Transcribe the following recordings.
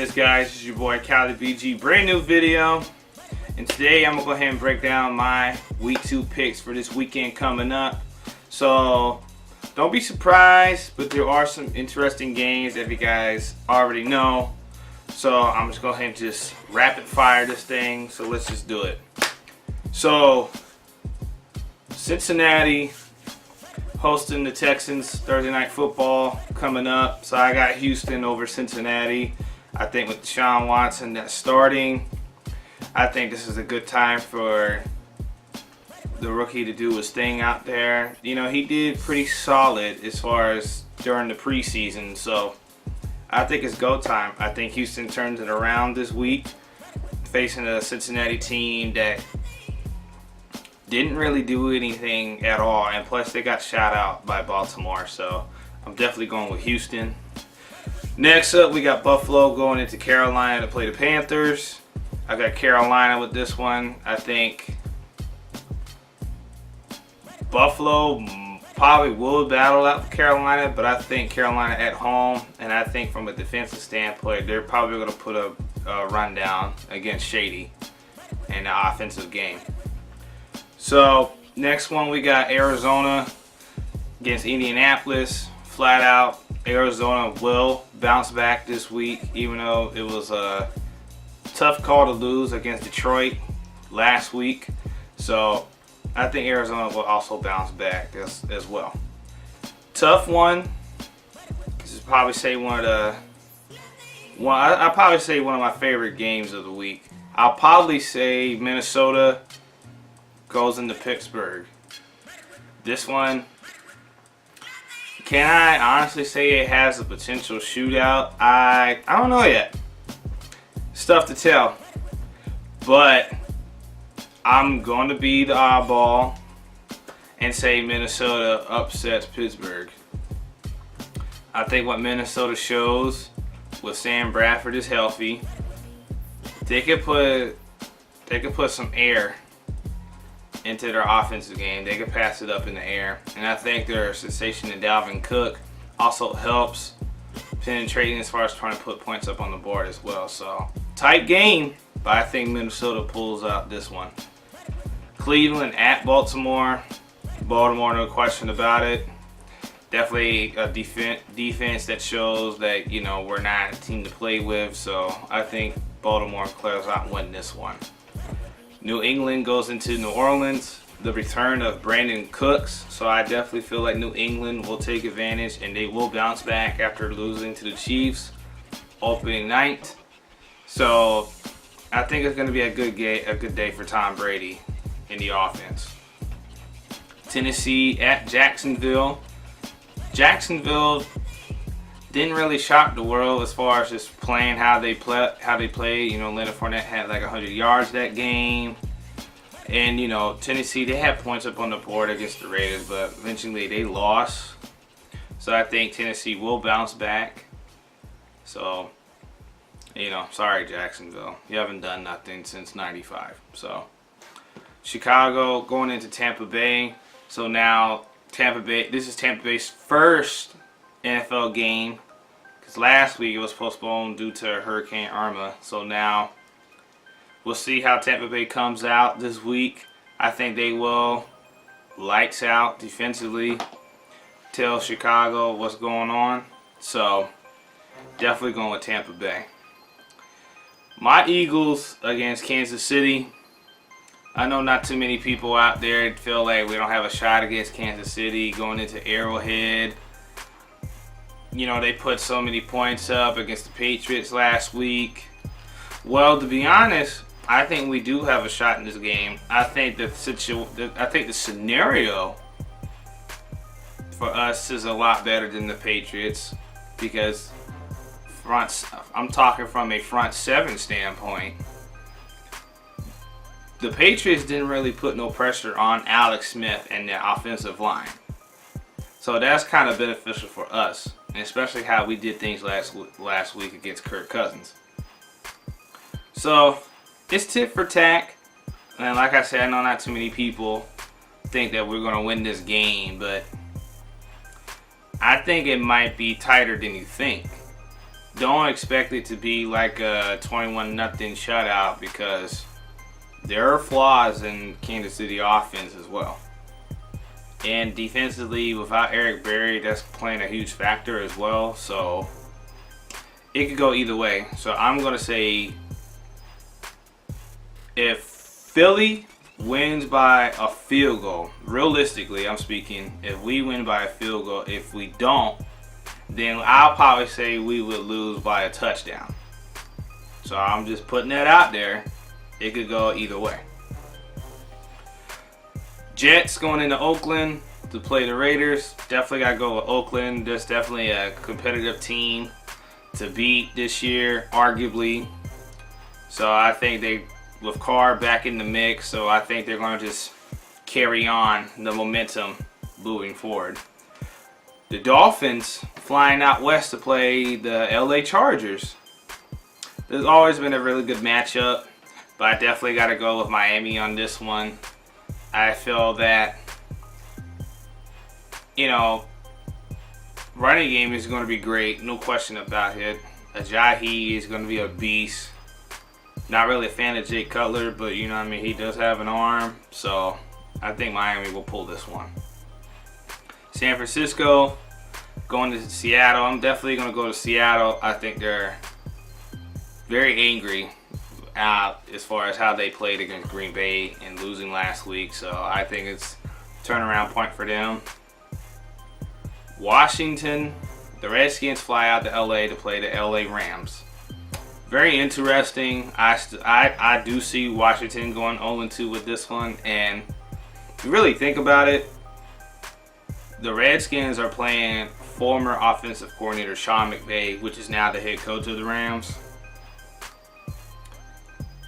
is, guys? It's your boy Cali BG. Brand new video. And today I'm going to go ahead and break down my week 2 picks for this weekend coming up. So don't be surprised, but there are some interesting games that you guys already know. So I'm just going to go ahead and just rapid fire this thing. So let's just do it. So Cincinnati hosting the Texans Thursday Night Football coming up. So I got Houston over Cincinnati. I think with Deshaun Watson that's starting, I think this is a good time for the rookie to do his thing out there. You know, he did pretty solid as far as during the preseason. So I think it's go time. I think Houston turns it around this week, facing a Cincinnati team that didn't really do anything at all, and plus they got shot out by Baltimore. So I'm definitely going with Houston. Next up, we got Buffalo going into Carolina to play the Panthers. I got Carolina with this one. I think Buffalo probably will battle out Carolina, but I think Carolina at home, and I think from a defensive standpoint, they're probably going to put a run down against Shady in the offensive game. So next one, we got Arizona against Indianapolis. Flat out, Arizona will bounce back this week, even though it was a tough call to lose against Detroit last week. So I think Arizona will also bounce back as well. Tough one. This is probably say I'll probably say one of my favorite games of the week. I'll probably say Minnesota goes into Pittsburgh. This one, can I honestly say it has a potential shootout? I don't know yet. It's tough to tell. But I'm going to be the oddball and say Minnesota upsets Pittsburgh. I think what Minnesota shows with Sam Bradford is healthy. They could put some air into their offensive game. They could pass it up in the air, and I think their sensation in Dalvin Cook also helps penetrating as far as trying to put points up on the board as well. So tight game, but I think Minnesota pulls out this one. Cleveland at Baltimore. Baltimore, no question about it. Definitely a defense that shows that, you know, we're not a team to play with. So I think Baltimore clears out and win this one. New England goes into New Orleans. The return of Brandon Cooks. So I definitely feel like New England will take advantage and they will bounce back after losing to the Chiefs opening night. So I think it's going to be a good day for Tom Brady in the offense. Tennessee at Jacksonville. Jacksonville didn't really shock the world as far as just playing how they play. You know, Leonard Fournette had like 100 yards that game. And, you know, Tennessee, they had points up on the board against the Raiders, but eventually they lost. So I think Tennessee will bounce back. So, you know, sorry, Jacksonville. You haven't done nothing since '95. So, Chicago going into Tampa Bay. So now Tampa Bay, this is Tampa Bay's first NFL game, because last week it was postponed due to Hurricane Irma. So now we'll see how Tampa Bay comes out this week. I think they will lights out defensively, tell Chicago what's going on. So definitely going with Tampa Bay. My Eagles against Kansas City. I know not too many people out there feel like we don't have a shot against Kansas City going into Arrowhead. You know, they put so many points up against the Patriots last week. Well, to be honest, I think we do have a shot in this game. I think the scenario for us is a lot better than the Patriots, because I'm talking from a front seven standpoint. The Patriots didn't really put no pressure on Alex Smith and the offensive line. So that's kind of beneficial for us, and especially how we did things last week against Kirk Cousins. So it's tit for tat, and like I said, I know not too many people think that we're going to win this game, but I think it might be tighter than you think. don't expect it to be like a 21-0 shutout, because there are flaws in Kansas City offense as well. And defensively, without Eric Berry, that's playing a huge factor as well. So it could go either way. So I'm going to say if Philly wins by a field goal, realistically I'm speaking, if we win by a field goal, if we don't, then I'll probably say we would lose by a touchdown. So I'm just putting that out there. It could go either way. Jets going into Oakland to play the Raiders. Definitely got to go with Oakland. There's definitely a competitive team to beat this year, arguably. So I think they, with Carr back in the mix, so I think they're going to just carry on the momentum moving forward. The Dolphins flying out west to play the LA Chargers. There's always been a really good matchup, but I definitely got to go with Miami on this one. I feel that, you know, running game is going to be great, no question about it. Ajayi is going to be a beast. Not really a fan of Jay Cutler, but you know what I mean, he does have an arm. So I think Miami will pull this one. San Francisco going to Seattle. I'm definitely going to go to Seattle. I think they're very angry as far as how they played against Green Bay and losing last week. So I think it's a turnaround point for them. Washington, the Redskins fly out to LA to play the LA Rams. Very interesting. I do see Washington going 0-2 with this one. And if you really think about it, the Redskins are playing former offensive coordinator Sean McVay, which is now the head coach of the Rams.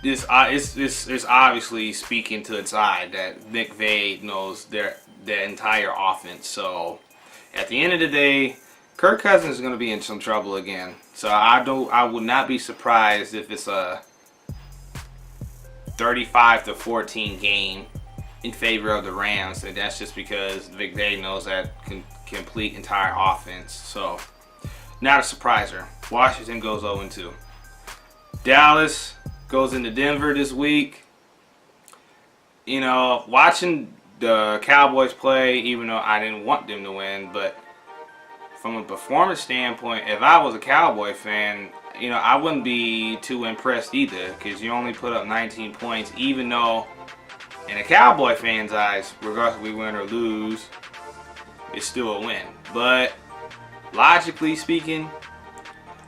This is obviously speaking to its eye that McVay knows their entire offense. So at the end of the day, Kirk Cousins is going to be in some trouble again. So I would not be surprised if it's a 35-14 game in favor of the Rams, and that's just because McVay knows that complete entire offense. So not a surpriser. Washington goes 0-2. Dallas goes into Denver this week. You know, watching the Cowboys play, even though I didn't want them to win, but from a performance standpoint, if I was a Cowboy fan, you know, I wouldn't be too impressed either, because you only put up 19 points, even though in a Cowboy fan's eyes, regardless if we win or lose, it's still a win. But logically speaking,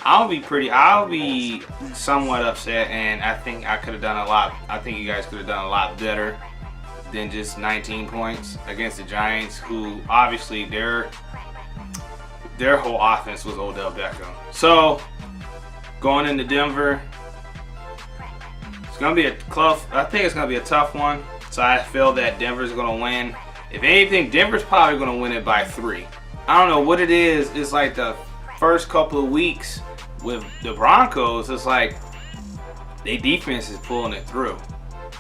I'll be somewhat upset, and I think I could have done a lot. I think you guys could have done a lot better than just 19 points against the Giants, who obviously their whole offense was Odell Beckham. So going into Denver, it's gonna be I think it's gonna be a tough one. So I feel that Denver's gonna win. If anything, Denver's probably gonna win it by 3. I don't know what it is. It's like the first couple of weeks with the Broncos, it's like their defense is pulling it through.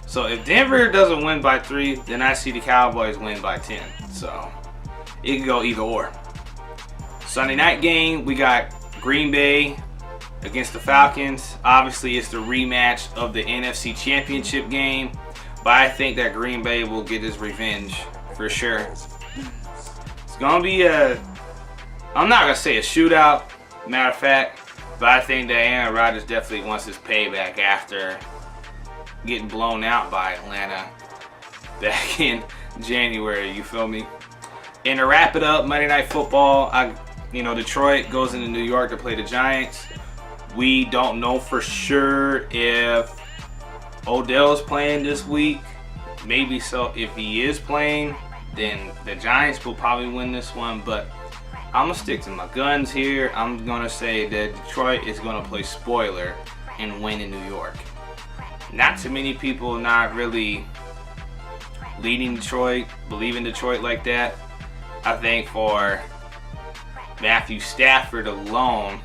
So if Denver doesn't win by 3, then I see the Cowboys win by 10. So it can go either or. Sunday night game, we got Green Bay against the Falcons. Obviously, it's the rematch of the NFC Championship game, but I think that Green Bay will get his revenge for sure. It's going to be I'm not going to say a shootout, matter of fact, but I think that Aaron Rodgers definitely wants his payback after getting blown out by Atlanta back in January, you feel me? And to wrap it up, Monday Night Football, Detroit goes into New York to play the Giants. We don't know for sure if Odell is playing this week. Maybe so. If he is playing, then the Giants will probably win this one, but I'm going to stick to my guns here. I'm going to say that Detroit is going to play spoiler and win in New York. Not too many people not really leading Detroit, believing Detroit like that. I think for Matthew Stafford alone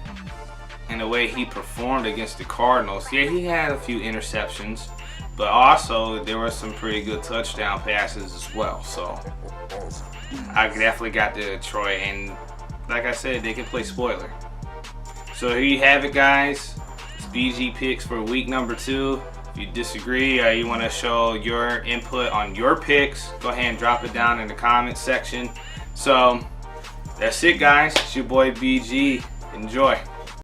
and the way he performed against the Cardinals, yeah, he had a few interceptions, but also there were some pretty good touchdown passes as well. So I definitely got the Detroit, and like I said, they can play spoiler. So here you have it, guys. It's BG picks for week number 2. If you disagree or you want to show your input on your picks, go ahead and drop it down in the comments section. So that's it, guys. It's your boy BG. Enjoy.